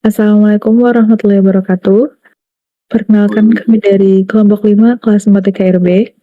Assalamualaikum warahmatullahi wabarakatuh. Perkenalkan kami dari kelompok 5 kelas 4 TKRB.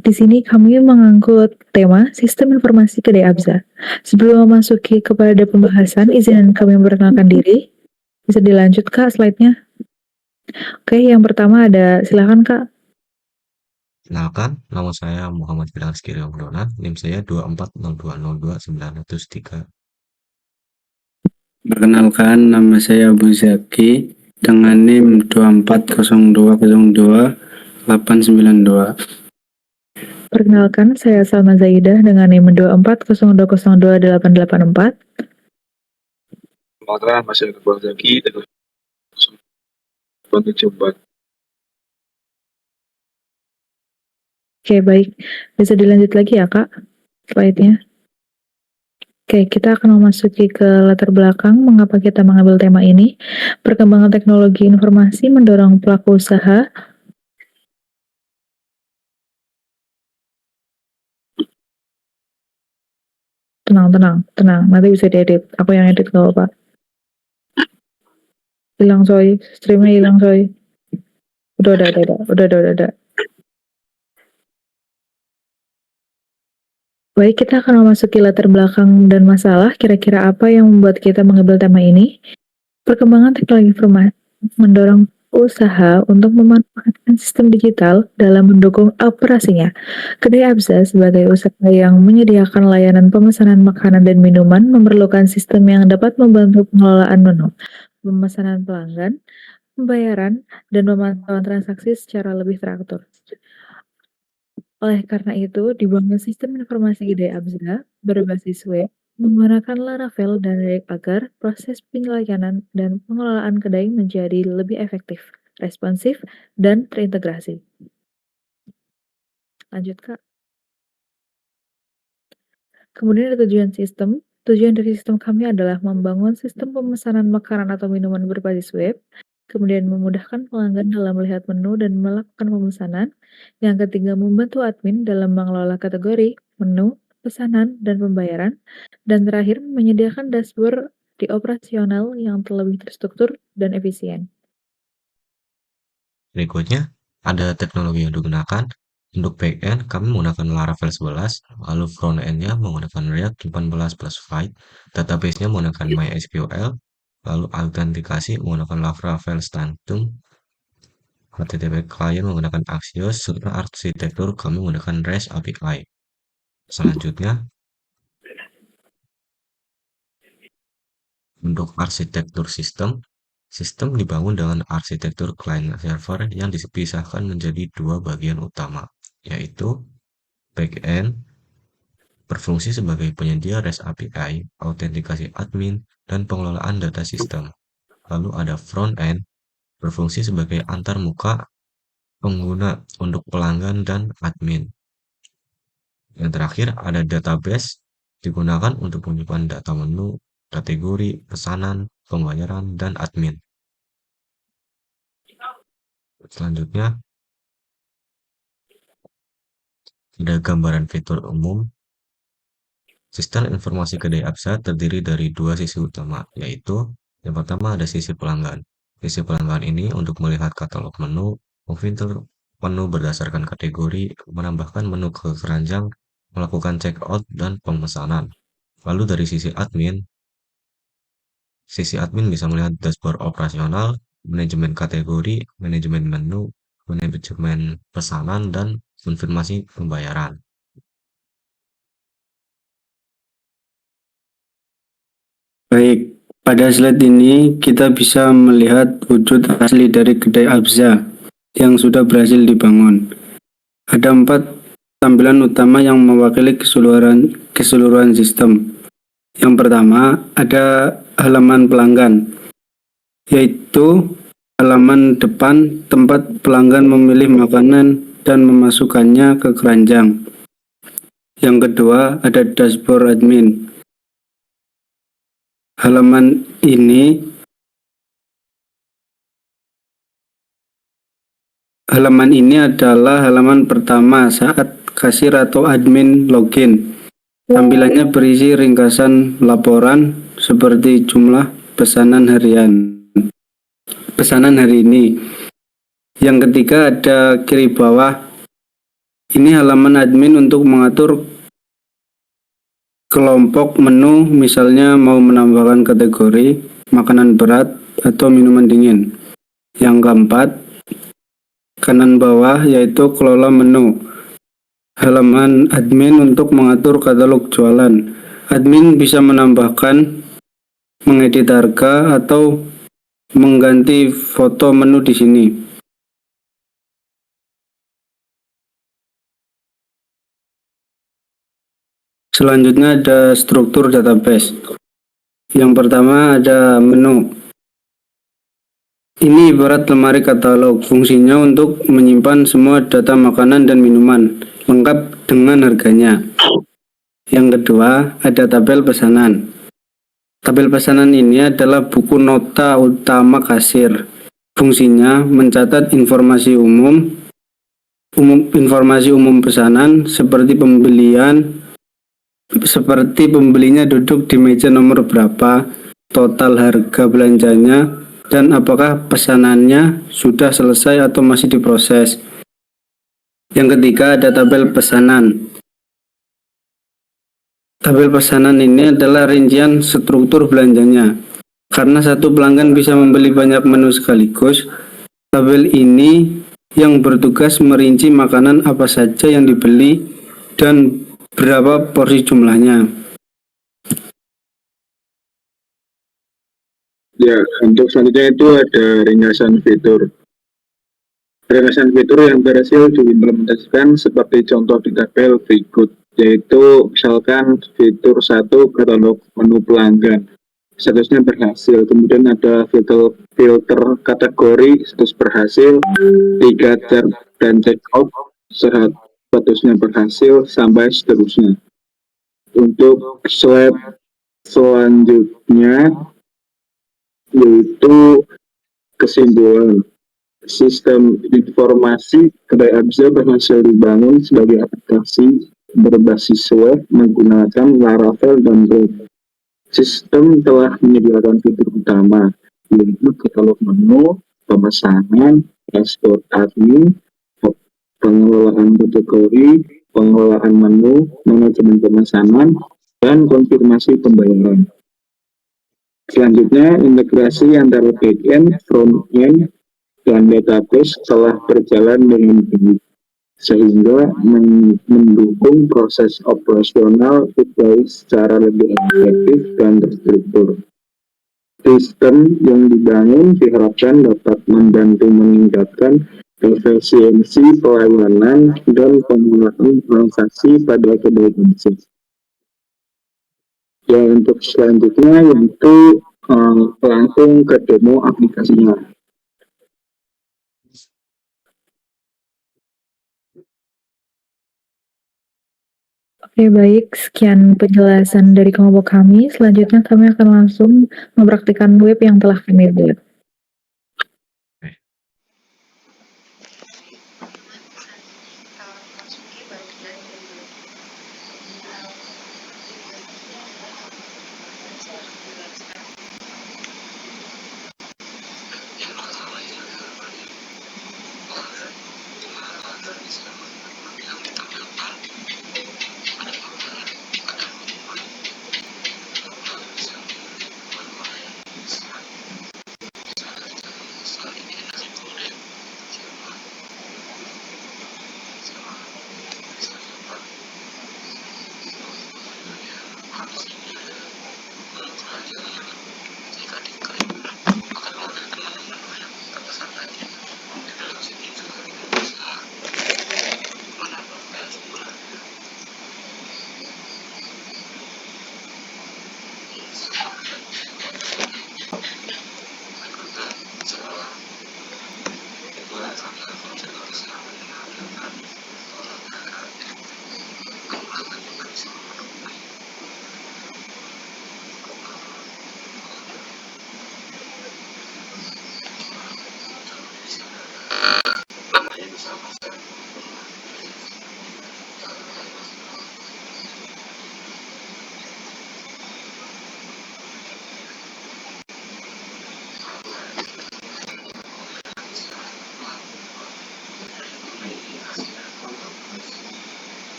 Di sini kami mengangkut tema Sistem Informasi Kedai Abza. Sebelum memasuki kepada pembahasan, izin kami memperkenalkan diri. Bisa dilanjut Kak slide-nya. Oke, yang pertama ada, silakan Kak. Kenalkan, nama saya Muhammad Gilang Rizky Riyamudona, NIM saya 240202903. Perkenalkan, nama saya Abu Zaki dengan NIM 240202-892. Perkenalkan, saya Salma Zaidah dengan NIM 2402022884. Perkenalkan, nama saya Abu Zaki dengan 074. Oke, baik. Bisa dilanjut lagi ya Kak slide-nya. Oke, kita akan memasuki ke latar belakang mengapa kita mengambil tema ini. Perkembangan teknologi informasi mendorong pelaku usaha tenang, nanti bisa diedit. Aku yang edit gak apa-apa. Hilang coy, streamnya hilang coy. Udah. Baik, kita akan memasuki latar belakang dan masalah. Kira-kira apa yang membuat kita mengambil tema ini? Perkembangan teknologi informasi mendorong usaha untuk memanfaatkan sistem digital dalam mendukung operasinya. Kedai Abza sebagai usaha yang menyediakan layanan pemesanan makanan dan minuman memerlukan sistem yang dapat membantu pengelolaan menu, pemesanan pelanggan, pembayaran, dan pemantauan transaksi secara lebih teratur. Oleh karena itu, dibangun sistem informasi Kedai Abza berbasis web menggunakan Laravel dan React agar proses pelayanan dan pengelolaan kedai menjadi lebih efektif, responsif, dan terintegrasi. Lanjut, Kak. Kemudian ada tujuan sistem. Tujuan dari sistem kami adalah membangun sistem pemesanan makanan atau minuman berbasis web, kemudian memudahkan pelanggan dalam melihat menu dan melakukan pemesanan. Yang ketiga, membantu admin dalam mengelola kategori, menu, pesanan, dan pembayaran. Dan terakhir, menyediakan dashboard di operasional yang lebih terstruktur dan efisien. Berikutnya, ada teknologi yang digunakan. Untuk backend, kami menggunakan Laravel 11, lalu frontend-nya menggunakan React 18 plus Vite, database-nya menggunakan MySQL, lalu autentikasi menggunakan Laravel Sanctum, HTTP client menggunakan Axios, serta arsitektur kami menggunakan REST API. Selanjutnya, untuk arsitektur sistem dibangun dengan arsitektur client server yang dipisahkan menjadi dua bagian utama, yaitu backend berfungsi sebagai penyedia REST API, autentikasi admin, dan pengelolaan data sistem. Lalu ada front-end berfungsi sebagai antarmuka pengguna untuk pelanggan dan admin. Yang terakhir ada database digunakan untuk penyimpan data menu, kategori, pesanan, pembayaran, dan admin. Selanjutnya, ada gambaran fitur umum. Sistem informasi Kedai Abza terdiri dari dua sisi utama, yaitu yang pertama ada sisi pelanggan. Sisi pelanggan ini untuk melihat katalog menu, memfilter menu berdasarkan kategori, menambahkan menu ke keranjang, melakukan checkout, dan pemesanan. Lalu dari sisi admin bisa melihat dashboard operasional, manajemen kategori, manajemen menu, manajemen pesanan, dan konfirmasi pembayaran. Baik, pada slide ini kita bisa melihat wujud asli dari Kedai Abza yang sudah berhasil dibangun. Ada 4 tampilan utama yang mewakili keseluruhan sistem. Yang pertama, ada halaman pelanggan, yaitu halaman depan tempat pelanggan memilih makanan dan memasukkannya ke keranjang. Yang kedua, ada dashboard admin. Halaman ini adalah halaman pertama saat kasir atau admin login. Tampilannya berisi ringkasan laporan seperti jumlah pesanan harian. pesanan hari ini. Yang ketiga ada kiri bawah. Ini halaman admin untuk mengatur kelompok menu, misalnya mau menambahkan kategori makanan berat atau minuman dingin. Yang keempat, kanan bawah yaitu kelola menu. Halaman admin untuk mengatur katalog jualan. Admin bisa menambahkan, mengedit harga, atau mengganti foto menu di sini. Selanjutnya ada struktur database. Yang pertama ada menu. Ini ibarat lemari katalog, fungsinya untuk menyimpan semua data makanan dan minuman, lengkap dengan harganya. Yang kedua, ada tabel pesanan. Tabel pesanan ini adalah buku nota utama kasir. Fungsinya mencatat informasi umum pesanan seperti pembelinya duduk di meja nomor berapa, total harga belanjanya, dan apakah pesanannya sudah selesai atau masih diproses. Yang ketiga ada tabel pesanan. Tabel pesanan ini adalah rincian struktur belanjanya. Karena satu pelanggan bisa membeli banyak menu sekaligus, tabel ini yang bertugas merinci makanan apa saja yang dibeli dan berapa porsi jumlahnya. Ya, untuk selanjutnya itu ada ringkasan fitur. Ringkasan fitur yang berhasil diimplementasikan seperti contoh di tabel berikut, yaitu misalkan fitur 1 katalog menu pelanggan, statusnya berhasil. Kemudian ada filter kategori, status berhasil. 3 tab dan check out, statusnya berhasil, sampai seterusnya. Untuk slide selanjutnya yaitu kesimpulan. Sistem informasi kedai Abza berhasil dibangun sebagai aplikasi berbasis web menggunakan Laravel dan Ruby. Sistem telah menyediakan fitur utama, yaitu katalog menu, pemesanan, dashboard admin, pengelolaan kategori, pengelolaan menu, manajemen pemesanan, dan konfirmasi pembayaran. Selanjutnya, integrasi antara back-end, front-end, dan database telah berjalan dengan baik, sehingga mendukung proses operasional kedai secara lebih efektif dan terstruktur. Sistem yang dibangun diharapkan dapat membantu meningkatkan efisiensi pelayanan dan pengelolaan transaksi pada kedai bisnis. Ya, untuk selanjutnya yaitu langsung ke demo aplikasinya. Oke, baik. Sekian penjelasan dari kelompok kami. Selanjutnya kami akan langsung mempraktikkan web yang telah kami buat.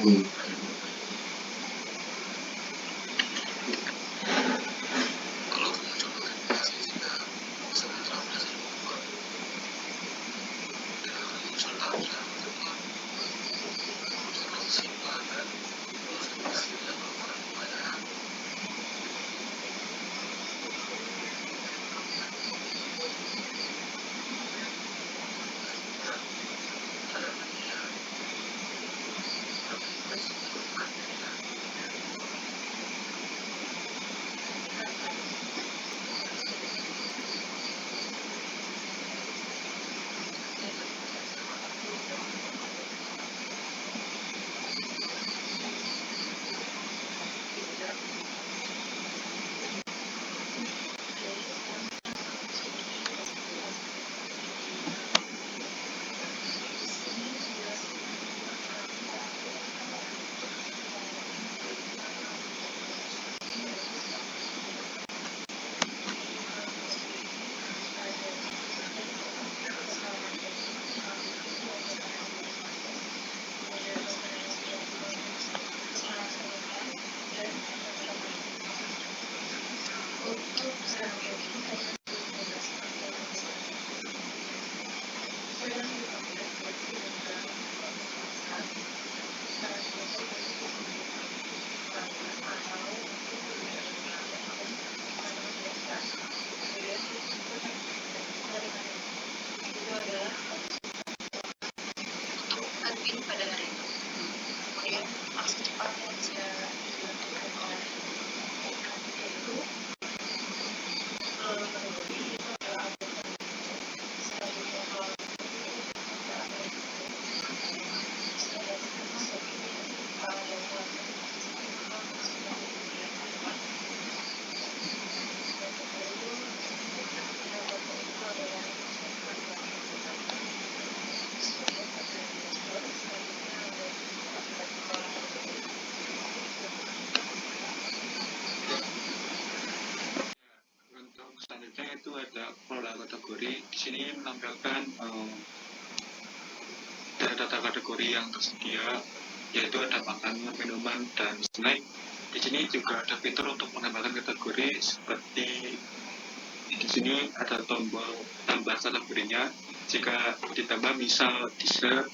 Kalau kemunculan jika sementara berhasil membuat dan akan muncul tabrak korupsi dan konfirmasi dan laporan kepada media Untuk selanjutnya itu ada pola kategori. Di sini menampilkan data kategori yang tersedia, yaitu ada makanan, minuman, dan snack. Di sini juga ada fitur untuk menambahkan kategori seperti di sini ada tombol tambah kategorinya. Jika ditambah misal dessert,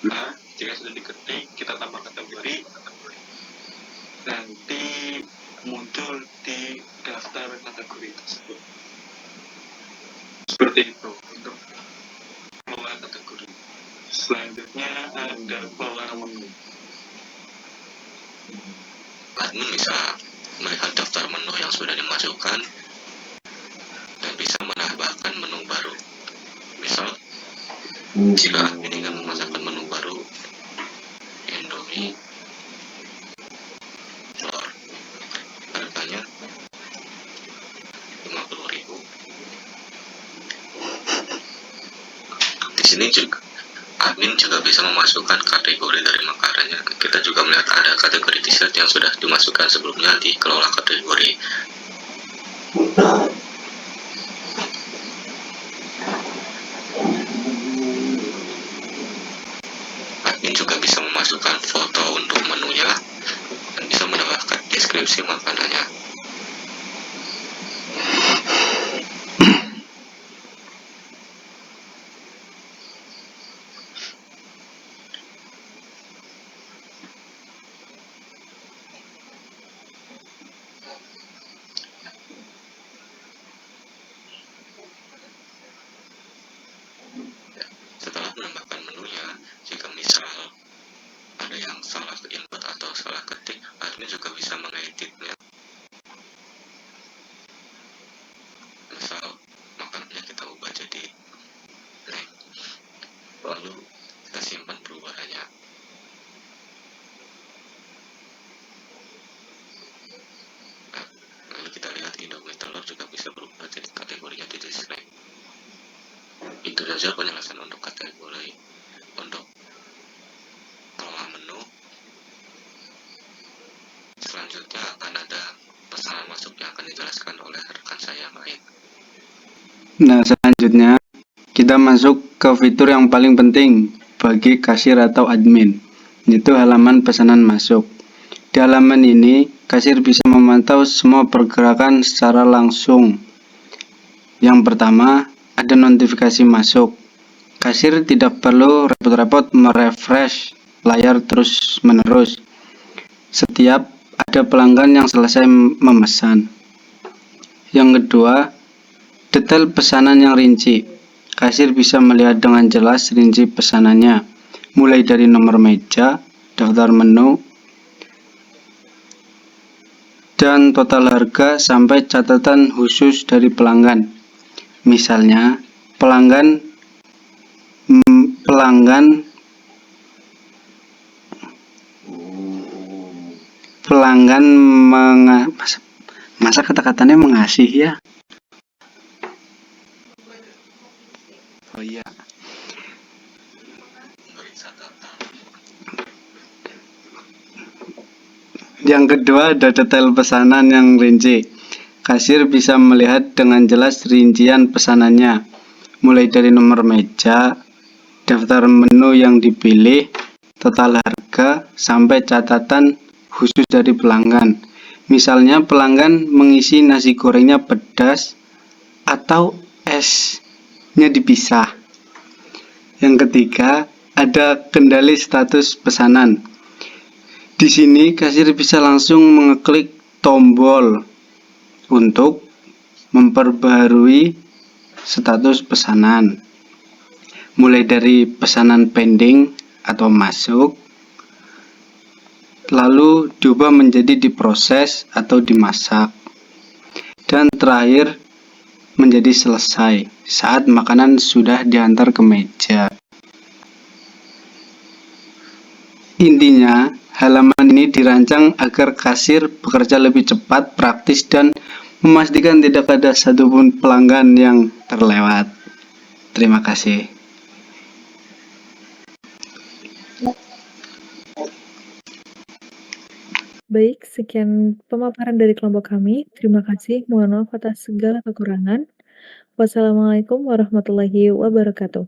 nah jika sudah diketik kita tambah kategori, nanti muncul di daftar kategori tersebut. Seperti itu untuk pola kategori. Selanjutnya ada pola menu. admin bisa melihat daftar menu yang sudah dimasukkan dan bisa menambahkan menu baru. Misal, jika admin ingin memasukkan menu baru, Indomie, telur, harganya 50.000. Di sini juga admin juga bisa memasukkan kategori dari makanannya. Kita juga melihat ada kategori dessert yang sudah dimasukkan sebelumnya di kelola kategori. Admin juga bisa memasukkan foto untuk menunya dan bisa menambahkan deskripsi makanannya. Setelah menambahkan menunya, jika misal ada yang salah input atau salah ketik, admin juga bisa mengeditnya. Misal makanannya kita ubah jadi blank, lalu kita simpan perubahannya. Nah, lalu kita lihat Indomie telur juga bisa berubah jadi kategorinya jadi snack. Itu saja penjelasan untuk kategori. Untuk pola menu, selanjutnya akan ada pesanan masuk yang akan dijelaskan oleh rekan saya yang lain. Nah, selanjutnya kita kita masuk ke fitur yang paling penting bagi kasir atau admin, yaitu halaman pesanan masuk. Di halaman ini, kasir bisa memantau semua pergerakan secara langsung. Yang pertama, ada notifikasi masuk. Kasir tidak perlu repot-repot merefresh layar terus-menerus setiap ada pelanggan yang selesai memesan. Yang kedua, detail pesanan yang rinci. Kasir bisa melihat dengan jelas rinci pesanannya, mulai dari nomor meja, daftar menu, dan total harga sampai catatan khusus dari pelanggan. Misalnya, pelanggan masa kata-katanya mengasih ya? Oh iya. Yang kedua, ada detail pesanan yang rinci. Kasir bisa melihat dengan jelas rincian pesanannya, mulai dari nomor meja, daftar menu yang dipilih, total harga, sampai catatan khusus dari pelanggan. Misalnya pelanggan mengisi nasi gorengnya pedas atau esnya dipisah. Yang ketiga, ada kendali status pesanan. Di sini kasir bisa langsung mengeklik tombol untuk memperbaharui status pesanan, mulai dari pesanan pending atau masuk, lalu diubah menjadi diproses atau dimasak, dan terakhir menjadi selesai saat makanan sudah diantar ke meja. Intinya, halaman ini dirancang agar kasir bekerja lebih cepat, praktis, dan memastikan tidak ada satupun pelanggan yang terlewat. Terima kasih. Baik, sekian pemaparan dari kelompok kami. Terima kasih. Mohon maaf atas segala kekurangan. Wassalamualaikum warahmatullahi wabarakatuh.